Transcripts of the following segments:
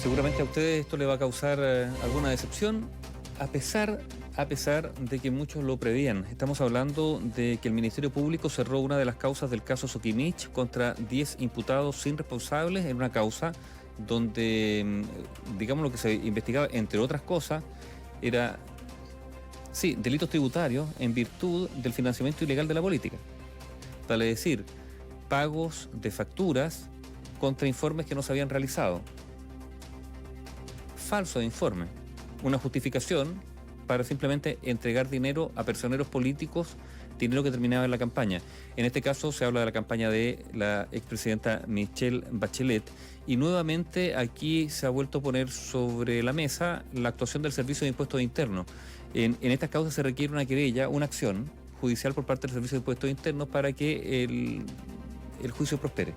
Seguramente a ustedes esto le va a causar alguna decepción, a pesar de que muchos lo prevían. Estamos hablando de que el Ministerio Público cerró una de las causas del caso Soquimich contra 10 imputados sin responsables en una causa donde, digamos, lo que se investigaba, entre otras cosas, era, sí, delitos tributarios en virtud del financiamiento ilegal de la política. Vale decir, pagos de facturas contra informes que no se habían realizado. Falso de informe, una justificación para simplemente entregar dinero a personeros políticos, dinero que terminaba en la campaña. En este caso se habla de la campaña de la expresidenta Michelle Bachelet, y nuevamente aquí se ha vuelto a poner sobre la mesa la actuación del Servicio de Impuestos Internos. En estas causas se requiere una querella, una acción judicial por parte del Servicio de Impuestos Internos para que el juicio prospere.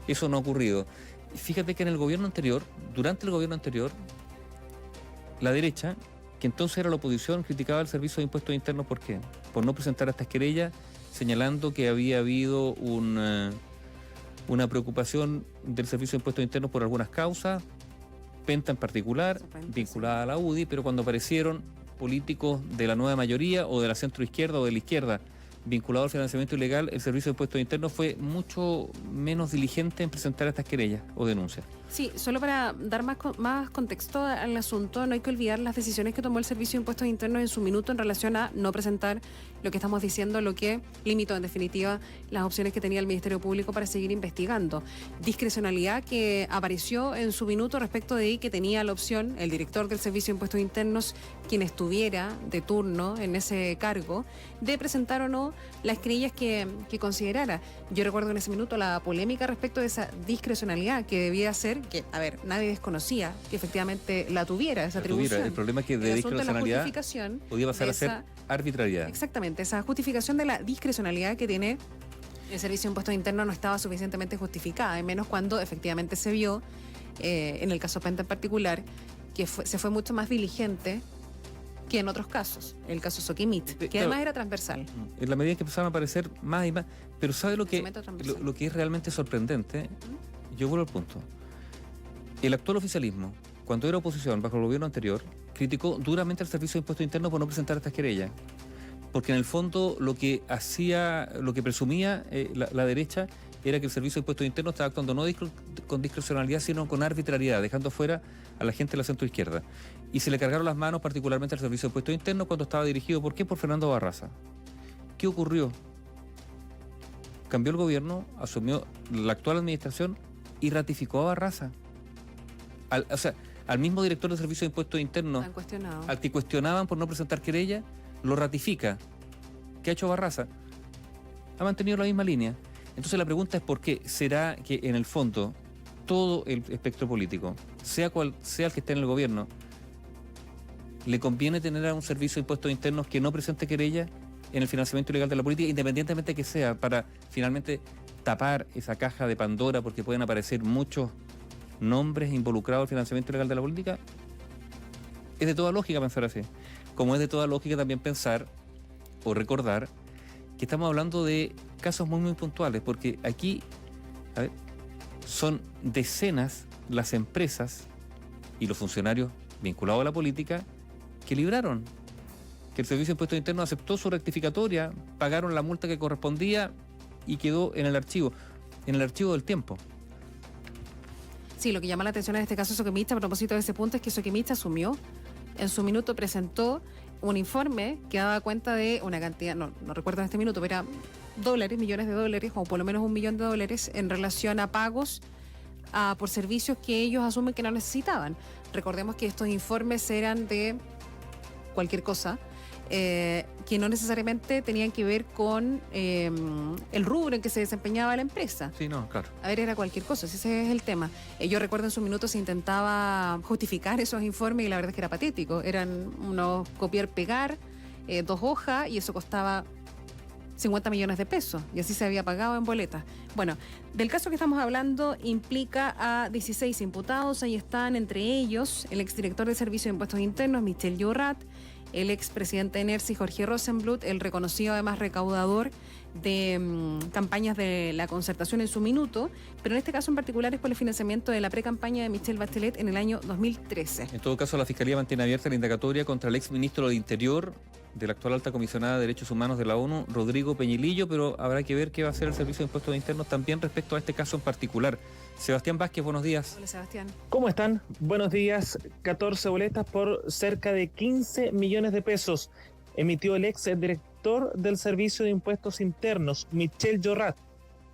Eso no ha ocurrido. Fíjate que en el gobierno anterior, durante el gobierno anterior, la derecha, que entonces era la oposición, criticaba al Servicio de Impuestos Internos. ¿Por qué? Por no presentar estas querellas, señalando que había habido una preocupación del Servicio de Impuestos Internos por algunas causas, Penta en particular, vinculada a la UDI, pero cuando aparecieron políticos de la nueva mayoría o de la centroizquierda o de la izquierda vinculado al financiamiento ilegal, el Servicio de Impuestos Internos fue mucho menos diligente en presentar estas querellas o denuncias. Sí, solo para dar más contexto al asunto, no hay que olvidar las decisiones que tomó el Servicio de Impuestos Internos en su minuto en relación a no presentar lo que estamos diciendo, lo que limitó en definitiva las opciones que tenía el Ministerio Público para seguir investigando. Discrecionalidad que apareció en su minuto respecto de que tenía la opción el director del Servicio de Impuestos Internos, quien estuviera de turno en ese cargo, de presentar o no las querellas que considerara. Yo recuerdo en ese minuto la polémica respecto de esa discrecionalidad que debía ser, que, a ver, nadie desconocía que efectivamente la tuviera, esa atribución. El problema es que de discrecionalidad podía pasar a ser arbitrariedad. Exactamente, esa justificación de la discrecionalidad que tiene el Servicio de Impuestos Internos no estaba suficientemente justificada, menos cuando efectivamente se vio, en el caso Penta en particular, que se fue mucho más diligente que en otros casos, el caso Soquimich, que además era transversal. En la medida que empezaron a aparecer más y más, pero ¿sabe lo que es realmente sorprendente? Yo vuelvo al punto. El actual oficialismo, cuando era oposición bajo el gobierno anterior, criticó duramente al Servicio de Impuestos Internos por no presentar estas querellas, porque en el fondo lo que presumía la derecha era que el Servicio de Impuestos Internos estaba actuando no con discrecionalidad, sino con arbitrariedad, dejando fuera a la gente de la centroizquierda. Y se le cargaron las manos particularmente al Servicio de Impuestos Internos cuando estaba dirigido, ¿por qué? Por Fernando Barraza. ¿Qué ocurrió? Cambió el gobierno, asumió la actual administración y ratificó a Barraza. Al mismo director del Servicio de Impuestos Internos, al que cuestionaban por no presentar querella, lo ratifica. ¿Qué ha hecho Barraza? Ha mantenido la misma línea. Entonces la pregunta es ¿por qué? ¿Será que en el fondo todo el espectro político, sea cual sea el que esté en el gobierno, le conviene tener a un Servicio de Impuestos Internos que no presente querella en el financiamiento ilegal de la política, independientemente que sea para finalmente tapar esa caja de Pandora, porque pueden aparecer muchos nombres involucrados al financiamiento ilegal de la política? Es de toda lógica pensar así. Como es de toda lógica también pensar o recordar que estamos hablando de casos muy puntuales, porque aquí, son decenas las empresas y los funcionarios vinculados a la política que libraron, que el Servicio de Impuestos Internos aceptó su rectificatoria, pagaron la multa que correspondía y quedó en el archivo del tiempo. Sí, lo que llama la atención en este caso Soquimich, a propósito de ese punto, es que Soquimich asumió, en su minuto presentó un informe que daba cuenta de una cantidad, no recuerdo en este minuto, pero era millones de dólares, o por lo menos $1 millón en relación a pagos por servicios que ellos asumen que no necesitaban. Recordemos que estos informes eran de cualquier cosa, que no necesariamente tenían que ver con el rubro en que se desempeñaba la empresa. Sí, no, claro. A ver, era cualquier cosa, ese es el tema. Yo recuerdo en su minuto se intentaba justificar esos informes y la verdad es que era patético. Eran unos copiar-pegar, 2 hojas, y eso costaba 50 millones de pesos, y así se había pagado en boletas. Bueno, del caso que estamos hablando implica a 16 imputados. Ahí están entre ellos el exdirector del Servicio de Impuestos Internos, Michel Llorrat, el expresidente de NERSI, Jorge Rosenbluth, el reconocido además recaudador de campañas de la concertación en su minuto, pero en este caso en particular es por el financiamiento de la pre-campaña de Michelle Bachelet en el año 2013. En todo caso, la Fiscalía mantiene abierta la indagatoria contra el exministro del Interior de la actual alta comisionada de Derechos Humanos de la ONU, Rodrigo Peñilillo, pero habrá que ver qué va a hacer el Servicio de Impuestos Internos también respecto a este caso en particular. Sebastián Vázquez, buenos días. Hola, Sebastián. ¿Cómo están? Buenos días. 14 boletas por cerca de 15 millones de pesos emitió el ex director del Servicio de Impuestos Internos, Michel Llorat,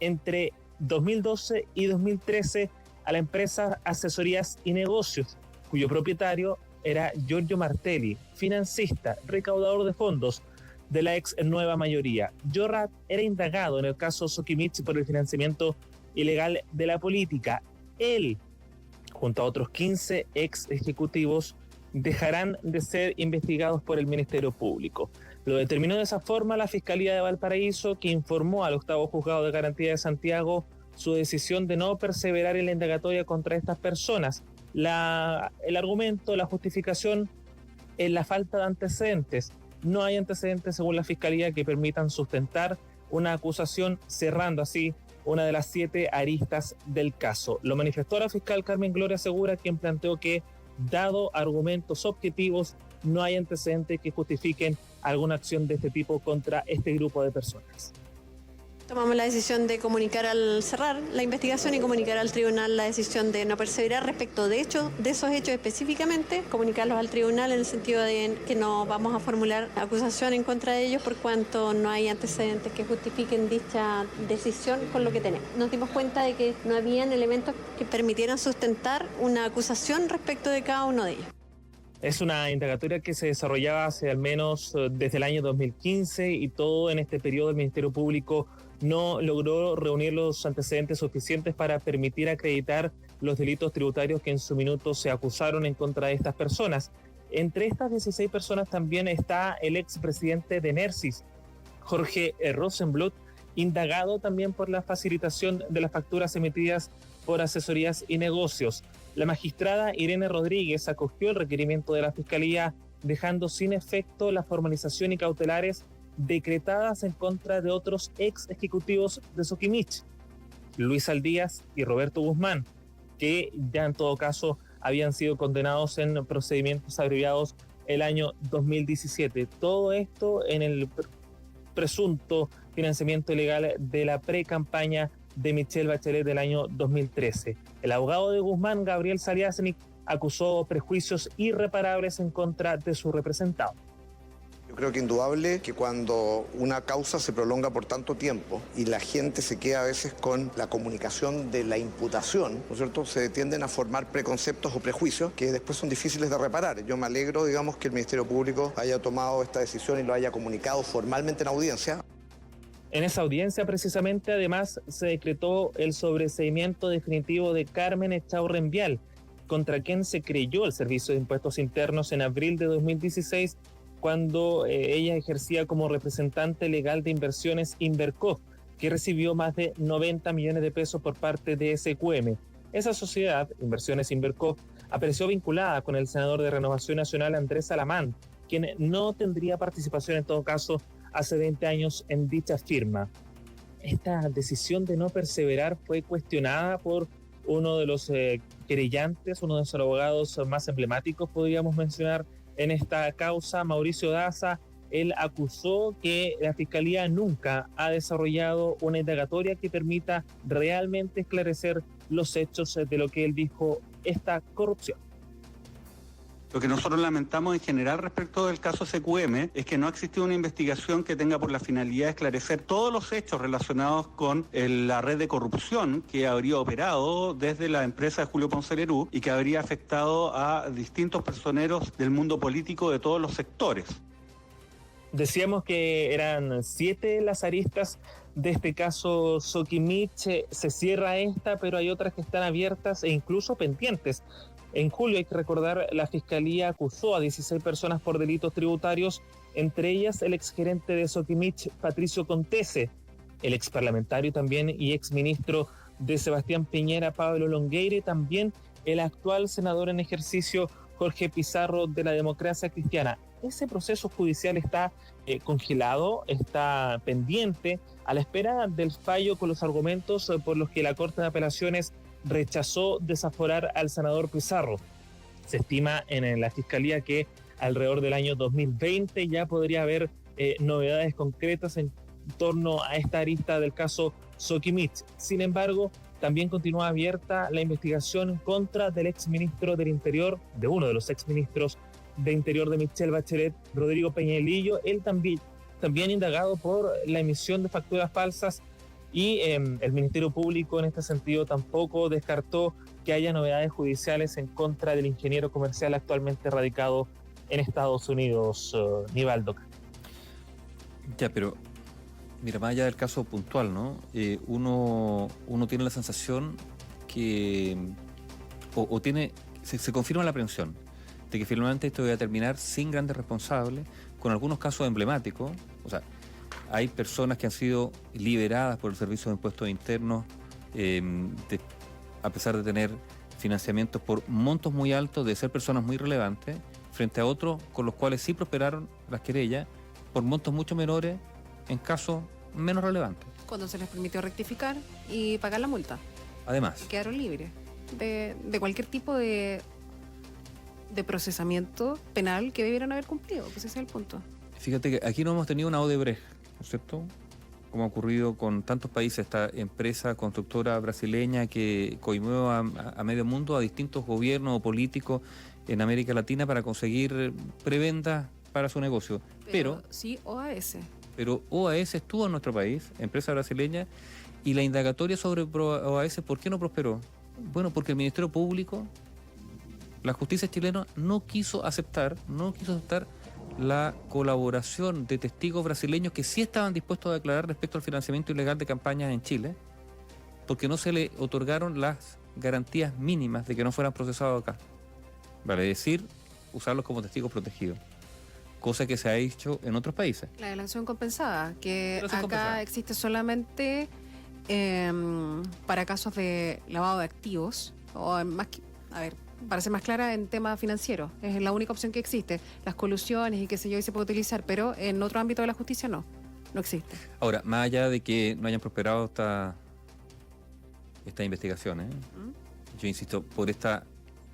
entre 2012 y 2013 a la empresa Asesorías y Negocios, cuyo propietario era Giorgio Martelli, financista, recaudador de fondos de la ex Nueva Mayoría. Llorat era indagado en el caso Sokimich por el financiamiento ilegal de la política. Él, junto a otros 15 ex ejecutivos, dejarán de ser investigados por el Ministerio Público. Lo determinó de esa forma la Fiscalía de Valparaíso, que informó al octavo juzgado de garantía de Santiago su decisión de no perseverar en la indagatoria contra estas personas. El argumento, la justificación es la falta de antecedentes. No hay antecedentes, según la Fiscalía, que permitan sustentar una acusación, cerrando así una de las 7 aristas del caso. Lo manifestó la fiscal Carmen Gloria Segura, quien planteó que, dado argumentos objetivos, no hay antecedentes que justifiquen alguna acción de este tipo contra este grupo de personas. Tomamos la decisión de comunicar al cerrar la investigación y comunicar al tribunal la decisión de no perseverar respecto de esos hechos específicamente, comunicarlos al tribunal en el sentido de que no vamos a formular acusación en contra de ellos por cuanto no hay antecedentes que justifiquen dicha decisión con lo que tenemos. Nos dimos cuenta de que no habían elementos que permitieran sustentar una acusación respecto de cada uno de ellos. Es una indagatoria que se desarrollaba hace al menos desde el año 2015 y todo en este periodo el Ministerio Público no logró reunir los antecedentes suficientes para permitir acreditar los delitos tributarios que en su minuto se acusaron en contra de estas personas. Entre estas 16 personas también está el expresidente de NERSIS, Jorge Rosenbluth, indagado también por la facilitación de las facturas emitidas por Asesorías y Negocios. La magistrada Irene Rodríguez acogió el requerimiento de la Fiscalía, dejando sin efecto la formalización y cautelares decretadas en contra de otros ex ejecutivos de Sokimich, Luis Aldías y Roberto Guzmán, que ya en todo caso habían sido condenados en procedimientos abreviados el año 2017. Todo esto en el presunto financiamiento ilegal de la pre-campaña de Michelle Bachelet del año 2013. El abogado de Guzmán, Gabriel Sariasnik, acusó prejuicios irreparables en contra de su representado. Yo creo que indudable que cuando una causa se prolonga por tanto tiempo y la gente se queda a veces con la comunicación de la imputación, ¿no es cierto?, se tienden a formar preconceptos o prejuicios que después son difíciles de reparar. Yo me alegro, digamos, que el Ministerio Público haya tomado esta decisión y lo haya comunicado formalmente en audiencia. En esa audiencia, precisamente, además, se decretó el sobreseimiento definitivo de Carmen Echaurren-Vial, contra quien se creyó el Servicio de Impuestos Internos en abril de 2016, cuando ella ejercía como representante legal de inversiones Invercof, que recibió más de 90 millones de pesos por parte de SQM. Esa sociedad, Inversiones Invercof, apareció vinculada con el senador de Renovación Nacional Andrés Salamán, quien no tendría participación en todo caso hace 20 años en dicha firma. Esta decisión de no perseverar fue cuestionada por uno de los querellantes, uno de los abogados más emblemáticos, podríamos mencionar, en esta causa, Mauricio Daza. Él acusó que la Fiscalía nunca ha desarrollado una indagatoria que permita realmente esclarecer los hechos de lo que él dijo, esta corrupción. Lo que nosotros lamentamos en general respecto del caso SQM es que no ha existido una investigación que tenga por la finalidad de esclarecer todos los hechos relacionados con la red de corrupción que habría operado desde la empresa de Julio Ponce Lerú y que habría afectado a distintos personeros del mundo político de todos los sectores. Decíamos que eran 7 las aristas de este caso Sokimich. Se cierra esta, pero hay otras que están abiertas e incluso pendientes. En julio, hay que recordar, la Fiscalía acusó a 16 personas por delitos tributarios, entre ellas el exgerente de Sokimich, Patricio Contese, el exparlamentario también y exministro de Sebastián Piñera, Pablo Longueira, y también el actual senador en ejercicio, Jorge Pizarro de la Democracia Cristiana. Ese proceso judicial está congelado, está pendiente a la espera del fallo con los argumentos por los que la Corte de Apelaciones rechazó desaforar al senador Pizarro. Se estima en la Fiscalía que alrededor del año 2020 ya podría haber novedades concretas en torno a esta arista del caso Soquimich. Sin embargo, también continúa abierta la investigación en contra del exministro del Interior, de uno de los exministros de Interior de Michelle Bachelet, Rodrigo Peñalillo. Él también indagado por la emisión de facturas falsas, y el Ministerio Público en este sentido tampoco descartó que haya novedades judiciales en contra del ingeniero comercial actualmente radicado en Estados Unidos, Nivaldo. Ya, pero mira, más allá del caso puntual, ¿no? Uno tiene la sensación que se confirma la aprehensión de que finalmente esto va a terminar sin grandes responsables, con algunos casos emblemáticos. O sea, hay personas que han sido liberadas por el Servicio de Impuestos Internos a pesar de tener financiamientos por montos muy altos, de ser personas muy relevantes, frente a otros con los cuales sí prosperaron las querellas por montos mucho menores en casos menos relevantes. Cuando se les permitió rectificar y pagar la multa. Además, Quedaron libres de cualquier tipo de procesamiento penal que debieran haber cumplido, pues ese es el punto. fíjate que aquí no hemos tenido una Odebrecht, ¿no es cierto? Como ha ocurrido con tantos países, esta empresa constructora brasileña que coimió a medio mundo, a distintos gobiernos o políticos en América Latina para conseguir prebendas para su negocio. Pero sí, OAS. Pero OAS estuvo en nuestro país, empresa brasileña, y la indagatoria sobre OAS, ¿por qué no prosperó? Bueno, porque el Ministerio Público, la justicia chilena, no quiso aceptar la colaboración de testigos brasileños que sí estaban dispuestos a declarar respecto al financiamiento ilegal de campañas en Chile, porque no se le otorgaron las garantías mínimas de que no fueran procesados acá. Vale decir, usarlos como testigos protegidos, cosa que se ha hecho en otros países. La delación compensada, que Delación acá compensada. existe solamente para casos de lavado de activos, o para ser más clara, en tema financiero. Es la única opción que existe. Las colusiones y qué sé yo, y se puede utilizar, pero en otro ámbito de la justicia no existe. Ahora, más allá de que no hayan prosperado estas investigaciones, yo insisto, por esta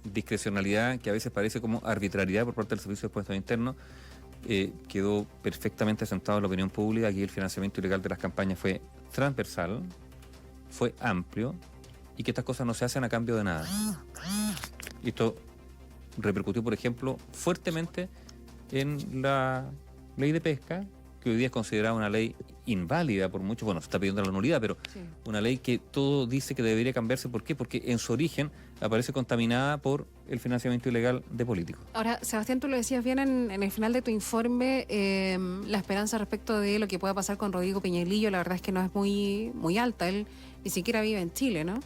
discrecionalidad que a veces parece como arbitrariedad por parte del Servicio de Impuestos Internos, quedó perfectamente asentado en la opinión pública. Aquí el financiamiento ilegal de las campañas fue transversal, fue amplio, y que estas cosas no se hacen a cambio de nada. Y esto repercutió, por ejemplo, fuertemente en la ley de pesca, que hoy día es considerada una ley inválida por muchos. Bueno, se está pidiendo la nulidad, pero Sí. una ley que todo dice que debería cambiarse. ¿Por qué? Porque en su origen aparece contaminada por el financiamiento ilegal de políticos. Ahora, Sebastián, tú lo decías bien en el final de tu informe, la esperanza respecto de lo que pueda pasar con Rodrigo Peñalillo, la verdad es que no es muy, muy alta. Él ni siquiera vive en Chile, ¿no?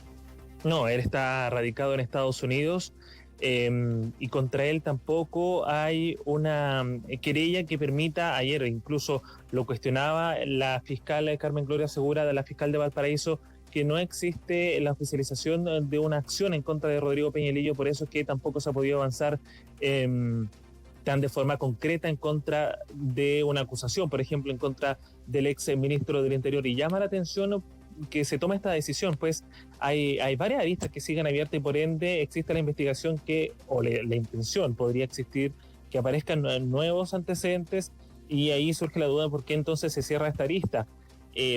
No, él está radicado en Estados Unidos, y contra él tampoco hay una querella que permita, ayer incluso lo cuestionaba la fiscal Carmen Gloria Segura, de la fiscal de Valparaíso, que no existe la oficialización de una acción en contra de Rodrigo Peñalillo, por eso es que tampoco se ha podido avanzar tan de forma concreta en contra de una acusación, por ejemplo, en contra del ex ministro del Interior. Y llama la atención que se toma esta decisión, pues hay varias aristas que siguen abiertas y por ende existe la investigación la intención podría existir que aparezcan nuevos antecedentes, y ahí surge la duda de por qué entonces se cierra esta arista.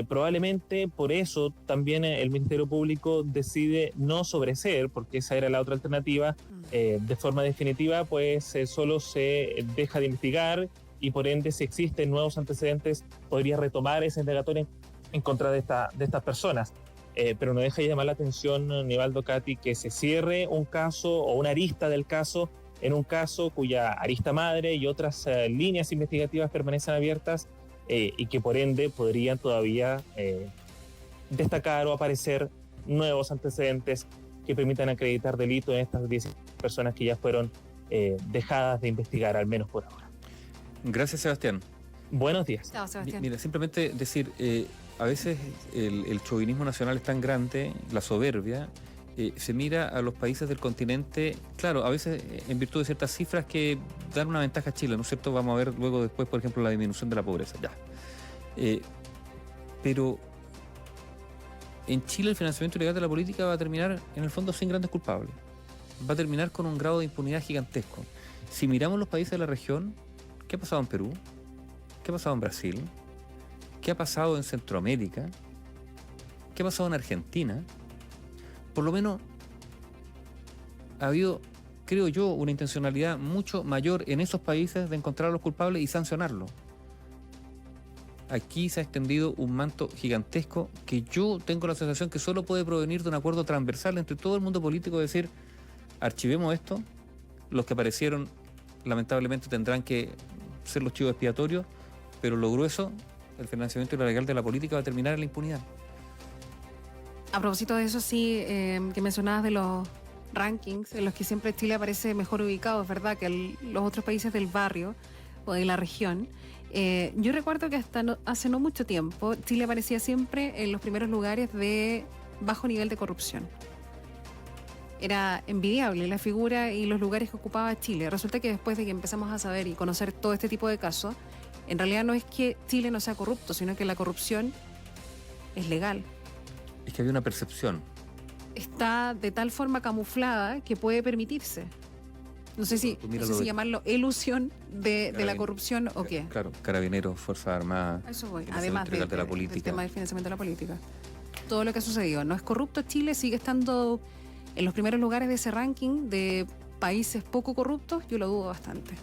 Probablemente por eso también el Ministerio Público decide no sobreseer, porque esa era la otra alternativa. De forma definitiva, pues solo se deja de investigar, y por ende, si existen nuevos antecedentes, podría retomar esa indagatoria en contra de estas personas. Pero no deja de llamar la atención, Nivaldo, Katy, que se cierre un caso o una arista del caso en un caso cuya arista madre y otras líneas investigativas permanecen abiertas, y que por ende podrían todavía destacar o aparecer nuevos antecedentes que permitan acreditar delito en estas 10 personas que ya fueron dejadas de investigar, al menos por ahora. Gracias, Sebastián. Buenos días. Chao, Sebastián. Mira, simplemente decir, a veces el chauvinismo nacional es tan grande, la soberbia, se mira a los países del continente, claro, a veces en virtud de ciertas cifras que dan una ventaja a Chile, ¿no es cierto? Vamos a ver luego después, por ejemplo, la disminución de la pobreza, ya. Pero en Chile el financiamiento ilegal de la política va a terminar, en el fondo, sin grandes culpables. Va a terminar con un grado de impunidad gigantesco. Si miramos los países de la región, ¿qué ha pasado en Perú? ¿Qué ha pasado en Brasil? ¿Qué ha pasado en Centroamérica? ¿Qué ha pasado en Argentina? Por lo menos ha habido, creo yo, una intencionalidad mucho mayor en esos países de encontrar a los culpables y sancionarlos. Aquí se ha extendido un manto gigantesco que yo tengo la sensación que solo puede provenir de un acuerdo transversal entre todo el mundo político, de decir, archivemos esto, los que aparecieron lamentablemente tendrán que ser los chivos expiatorios, pero lo grueso, el financiamiento ilegal de la política, va a terminar en la impunidad. A propósito de eso, sí, que mencionabas de los rankings, en los que siempre Chile aparece mejor ubicado, es verdad, que los otros países del barrio o de la región. Yo recuerdo que hasta hace no mucho tiempo Chile aparecía siempre en los primeros lugares de bajo nivel de corrupción. Era envidiable la figura y los lugares que ocupaba Chile. Resulta que después de que empezamos a saber y conocer todo este tipo de casos, en realidad no es que Chile no sea corrupto, sino que la corrupción es legal. Es que había una percepción. Está de tal forma camuflada que puede permitirse. No sé si llamarlo ilusión de la corrupción o qué. Claro, Carabineros, Fuerzas Armadas. A eso voy. Además Del tema del financiamiento de la política. Todo lo que ha sucedido. No es corrupto Chile, sigue estando en los primeros lugares de ese ranking de países poco corruptos, yo lo dudo bastante.